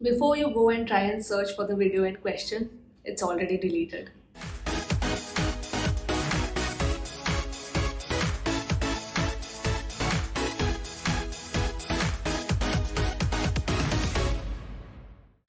Before you go and try and search for the video in question, it's already deleted.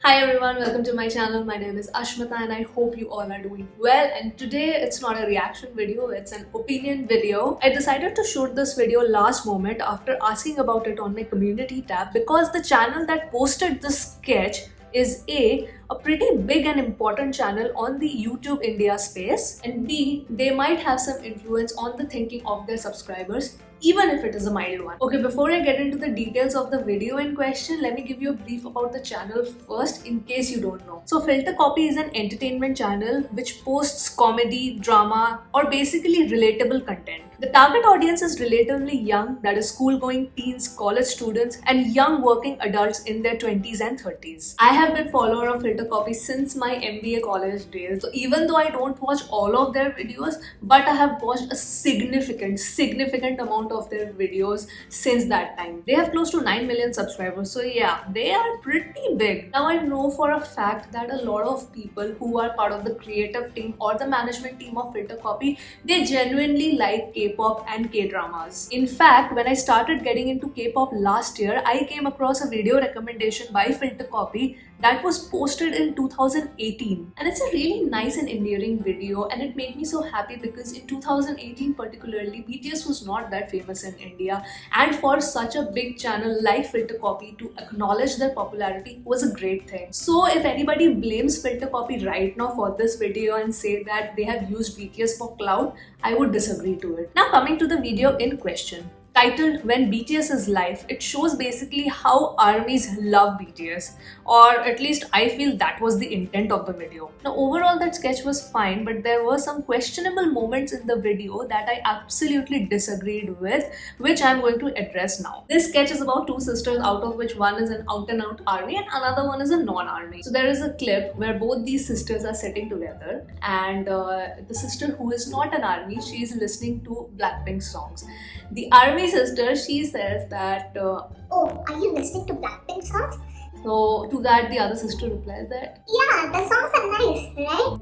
Hi everyone, welcome to my channel. My name is Ashmita and I hope you all are doing well. And today it's not a reaction video, it's an opinion video. I decided to shoot this video last moment after asking about it on my community tab because the channel that posted this sketch is a pretty big and important channel on the YouTube India space, and B, they might have some influence on the thinking of their subscribers, even if it is a mild one. Okay, before I get into the details of the video in question, let me give you a brief about the channel first in case you don't know. So Filter Copy is an entertainment channel which posts comedy, drama, or basically relatable content. The target audience is relatively young, that is school-going teens, college students, and young working adults in their 20s and 30s. I have been follower of Filter Copy since my MBA college days. So even though I don't watch all of their videos, but I have watched a significant amount of their videos since that time. They have close to 9 million subscribers. So yeah, they are pretty big. Now I know for a fact that a lot of people who are part of the creative team or the management team of Filter Copy, they genuinely like K-pop and K-dramas. In fact, when I started getting into K-pop last year, I came across a video recommendation by Filter Copy that was posted in 2018, and it's a really nice and endearing video, and it made me so happy because in 2018 particularly, BTS was not that famous in India, and for such a big channel like Filter Copy to acknowledge their popularity was a great thing. So if anybody blames Filter Copy right now for this video and say that they have used BTS for clout, I would disagree to it. Now coming to the video in question. Titled When BTS is Live, it shows basically how armies love BTS, or at least I feel that was the intent of the video. Now overall that sketch was fine, but there were some questionable moments in the video that I absolutely disagreed with, which I'm going to address now. This sketch is about two sisters, out of which one is an out and out army and another one is a non-army. So there is a clip where both these sisters are sitting together, and the sister who is not an army, she is listening to Blackpink songs. The army sister, she says that, Oh, are you listening to Blackpink songs? so to that the other sister replies that, Yeah, the songs are nice, right?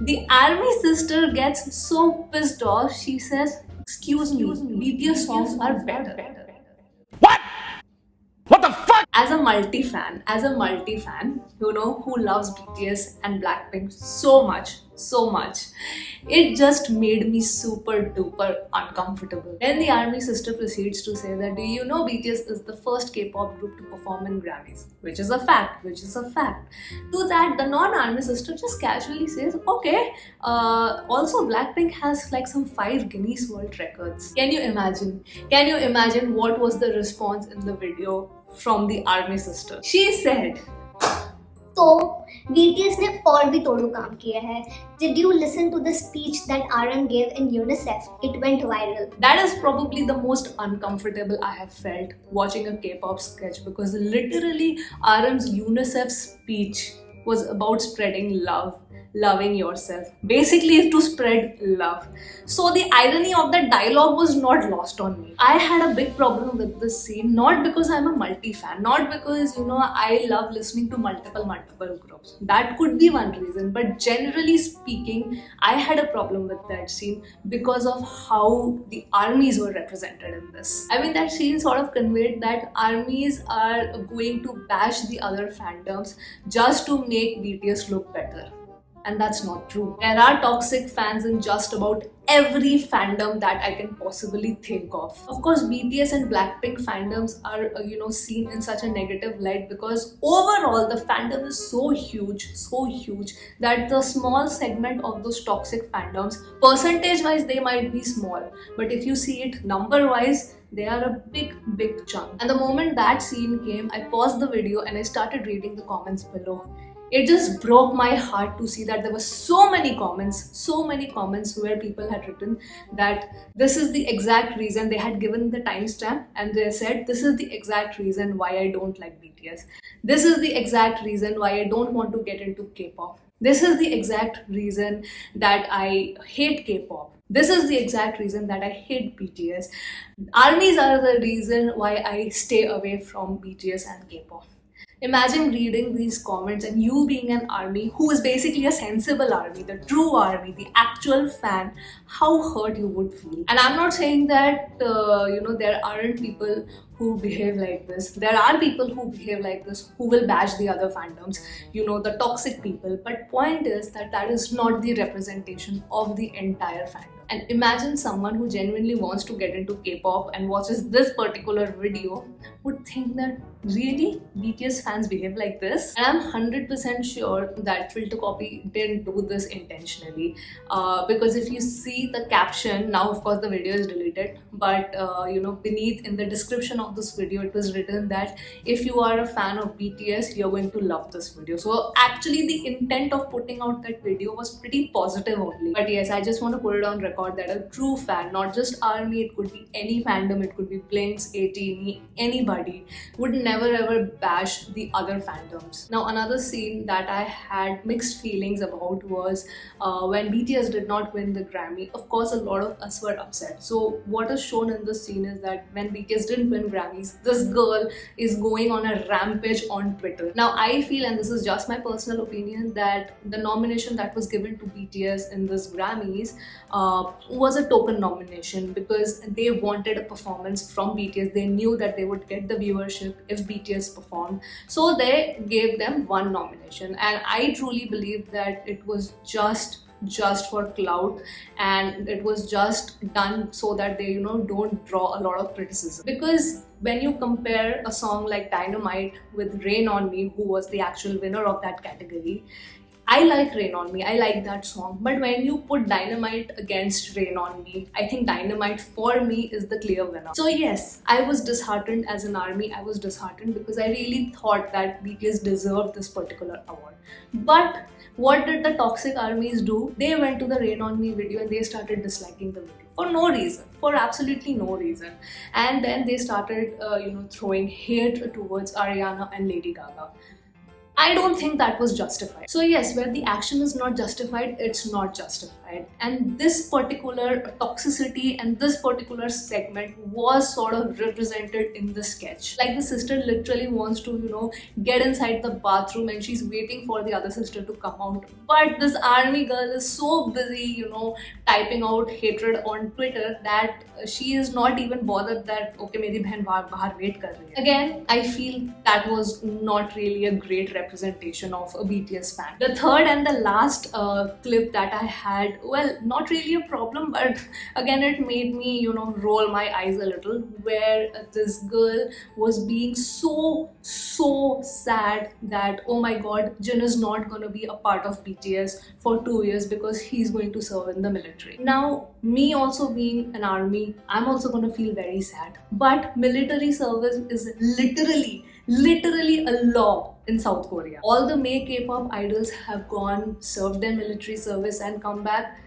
the army sister gets so pissed off, she says, excuse me, BTS songs are better. What the fuck? As a multi-fan, who loves BTS and Blackpink so much, it just made me super duper uncomfortable. Then the army sister proceeds to say that, do you know BTS is the first K-pop group to perform in Grammys? Which is a fact. To that, the non-army sister just casually says, okay, also Blackpink has like some 5 Guinness World Records. Can you imagine what was the response in the video from the army sister? She said, तो BTS ने और भी तोड़ू काम किया है. Did you listen to the speech that RM gave in UNICEF? It went viral. that is probably the most uncomfortable I have felt watching a K-pop sketch, because literally RM's UNICEF speech was about spreading love, loving yourself, basically to spread love. So the irony of that dialogue was not lost on me. I had a big problem with this scene, not because I'm a multi-fan, not because I love listening to multiple groups. That could be one reason, but generally speaking, I had a problem with that scene because of how the armies were represented in this. I mean, that scene sort of conveyed that armies are going to bash the other fandoms just to make BTS look better. And that's not true. There are toxic fans in just about every fandom that I can possibly think of. Of course, BTS and Blackpink fandoms are, seen in such a negative light because overall the fandom is so huge that the small segment of those toxic fandoms, percentage-wise, they might be small, but if you see it number-wise, they are a big chunk. And the moment that scene came, I paused the video and I started reading the comments below. It just broke my heart to see that there were so many comments where people had written that this is the exact reason. They had given the timestamp and they said, this is the exact reason why I don't like BTS. This is the exact reason why I don't want to get into K-pop. This is the exact reason that I hate K-pop. This is the exact reason that I hate BTS. Armies are the reason why I stay away from BTS and K-pop. Imagine reading these comments and you being an army who is basically a sensible army, the true army, the actual fan, how hurt you would feel. And I'm not saying that, there aren't people who behave like this. There are people who behave like this, who will bash the other fandoms, the toxic people. But point is that that is not the representation of the entire fandom. And imagine someone who genuinely wants to get into K-pop and watches this particular video would think that really BTS fans behave like this. And I'm 100% sure that Filter Copy didn't do this intentionally, because if you see the caption, now of course the video is deleted, but beneath in the description of this video it was written that if you are a fan of BTS, you're going to love this video. So actually the intent of putting out that video was pretty positive only. But yes, I just want to put it on record that a true fan, not just ARMY, it could be any fandom, it could be Blinks, 18, anybody, would never ever bash the other fandoms. Now another scene that I had mixed feelings about was when BTS did not win the Grammy. Of course a lot of us were upset. So what is shown in this scene is that when BTS didn't win Grammys, this girl is going on a rampage on Twitter. Now I feel, and this is just my personal opinion, that the nomination that was given to BTS in this Grammys was a token nomination because they wanted a performance from BTS. They knew that they would get the viewership if BTS performed, so they gave them one nomination. And I truly believe that it was just for clout, and it was just done so that they don't draw a lot of criticism. Because when you compare a song like Dynamite with Rain on Me, who was the actual winner of that category, I like Rain on Me, I like that song. But when you put Dynamite against Rain on Me, I think Dynamite for me is the clear winner. So yes, I was disheartened as an ARMY. I was disheartened because I really thought that BTS deserved this particular award. But what did the toxic armies do? They went to the Rain on Me video and they started disliking the video for no reason, for absolutely no reason. And then they started, throwing hate towards Ariana and Lady Gaga. I don't think that was justified. So yes, where the action is not justified, it's not justified. And this particular toxicity and this particular segment was sort of represented in the sketch. Like the sister literally wants to, get inside the bathroom and she's waiting for the other sister to come out. But this ARMY girl is so busy, typing out hatred on Twitter that she is not even bothered that, okay, meri behan bahar wait kar rahi hai. Again, I feel that was not really a great representation of a BTS fan. The third and the last clip that I had, well, not really a problem, but again it made me, roll my eyes a little, where this girl was being so sad that, oh my god, Jin is not going to be a part of BTS for 2 years because he's going to serve in the military. Now, me also being an ARMY, I'm also going to feel very sad. But military service is literally a law in South Korea. All the May K-pop idols have gone, served their military service and come back.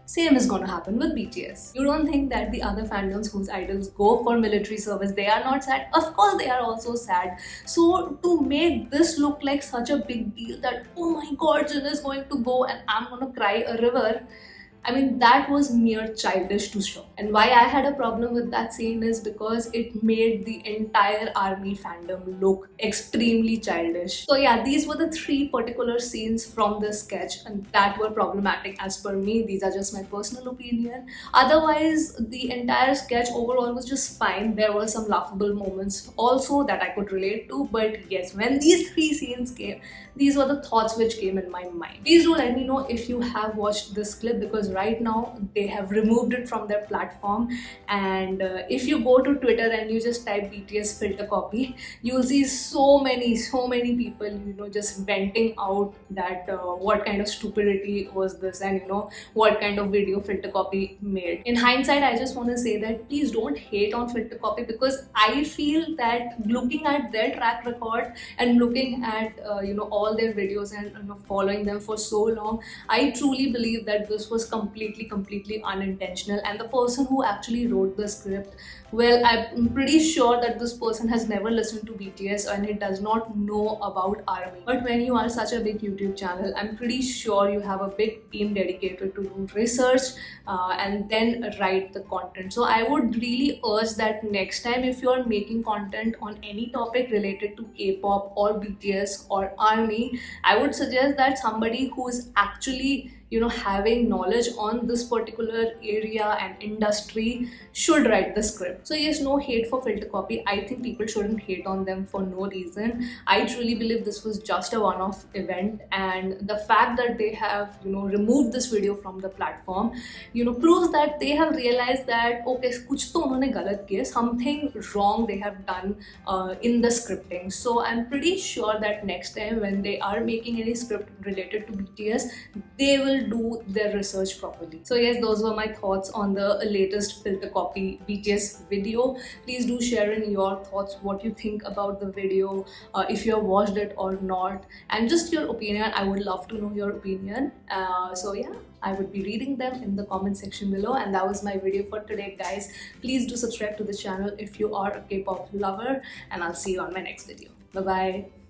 Same is gonna happen with BTS. You don't think that the other fandoms whose idols go for military service, they are not sad? Of course they are also sad. So to make this look like such a big deal that, oh my god, Jin is going to go and I'm gonna cry a river, I mean, that was mere childish to show. And why I had a problem with that scene is because it made the entire ARMY fandom look extremely childish. So yeah, these were the 3 particular scenes from this sketch and that were problematic as per me. These are just my personal opinion. Otherwise, the entire sketch overall was just fine. There were some laughable moments also that I could relate to. But yes, when these 3 scenes came, these were the thoughts which came in my mind. Please do let me know if you have watched this clip, because right now they have removed it from their platform. And if you go to Twitter and you just type BTS Filter Copy, you'll see so many people, just venting out that what kind of stupidity was this, and what kind of video Filter Copy made. In hindsight, I just want to say that please don't hate on Filter Copy, because I feel that looking at their track record and looking at all their videos and following them for so long, I truly believe that this was completely unintentional, and the person who actually wrote the script well, I'm pretty sure that this person has never listened to BTS and he does not know about ARMY. But when you are such a big YouTube channel, I'm pretty sure you have a big team dedicated to do research and then write the content. So I would really urge that next time if you are making content on any topic related to K-pop or BTS or ARMY, I would suggest that somebody who is actually having knowledge on this particular area and industry should write the script. So yes, no hate for filter copy. I think people shouldn't hate on them for no reason. I truly believe this was just a one-off event, and the fact that they have removed this video from the platform proves that they have realized that okay, kuch to unhone galat kiya, something wrong they have done in the scripting. So I'm pretty sure that next time when they are making any script related to BTS, they will do their research properly. So yes, those were my thoughts on the latest filter copy BTS video. Please do share in your thoughts what you think about the video, if you have watched it or not, and just your opinion. I would love to know your opinion. So yeah, I would be reading them in the comment section below. And that was my video for today, guys. Please do subscribe to the channel if you are a K-pop lover, and I'll see you on my next video. Bye bye.